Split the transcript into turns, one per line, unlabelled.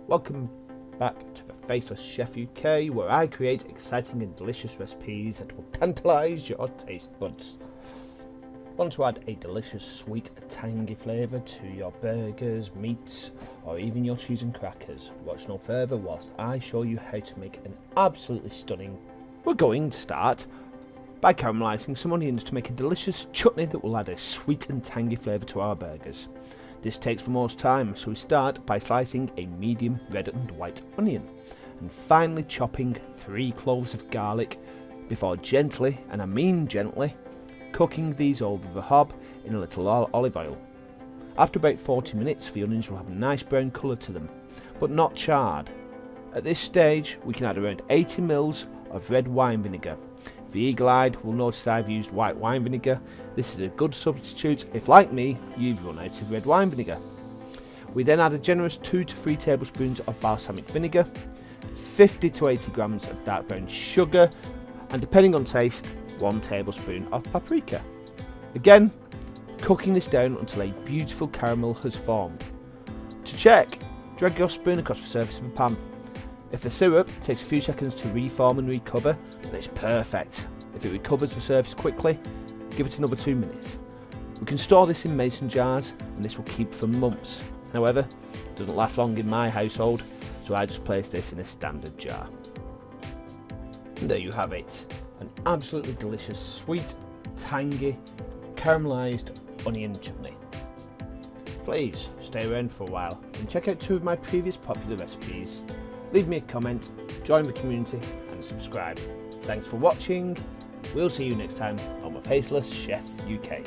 Welcome back to the Faceless Chef UK, where I create exciting and delicious recipes that will tantalise your taste buds. Want to add a delicious sweet tangy flavour to your burgers, meats or even your cheese and crackers? Watch no further whilst I show you how to make an absolutely stunning. We're going to start by caramelising some onions to make a delicious chutney that will add a sweet and tangy flavour to our burgers. This takes the most time, so we start by slicing a medium red and white onion and finally chopping 3 cloves of garlic before gently, and I mean gently, cooking these over the hob in a little olive oil. After about 40 minutes, the onions will have a nice brown colour to them, but not charred. At this stage, we can add around 80 ml of red wine vinegar. The eagle-eyed will notice I've used white wine vinegar. This is a good substitute if, like me, you've run out of red wine vinegar. We then add a generous 2 to 3 tablespoons of balsamic vinegar, 50 to 80 grams of dark brown sugar, and depending on taste, 1 tablespoon of paprika. Again, cooking this down until a beautiful caramel has formed. To check, drag your spoon across the surface of the pan. If the syrup takes a few seconds to reform and recover, then it's perfect. If it recovers the surface quickly, give it another 2 minutes. We can store this in mason jars and this will keep for months. However, it doesn't last long in my household, so I just place this in a standard jar. And there you have it, an absolutely delicious, sweet, tangy, caramelised onion chutney. Please stay around for a while and check out 2 of my previous popular recipes. Leave me a comment, join the community and subscribe. Thanks for watching. We'll see you next time on the Faceless Chef UK.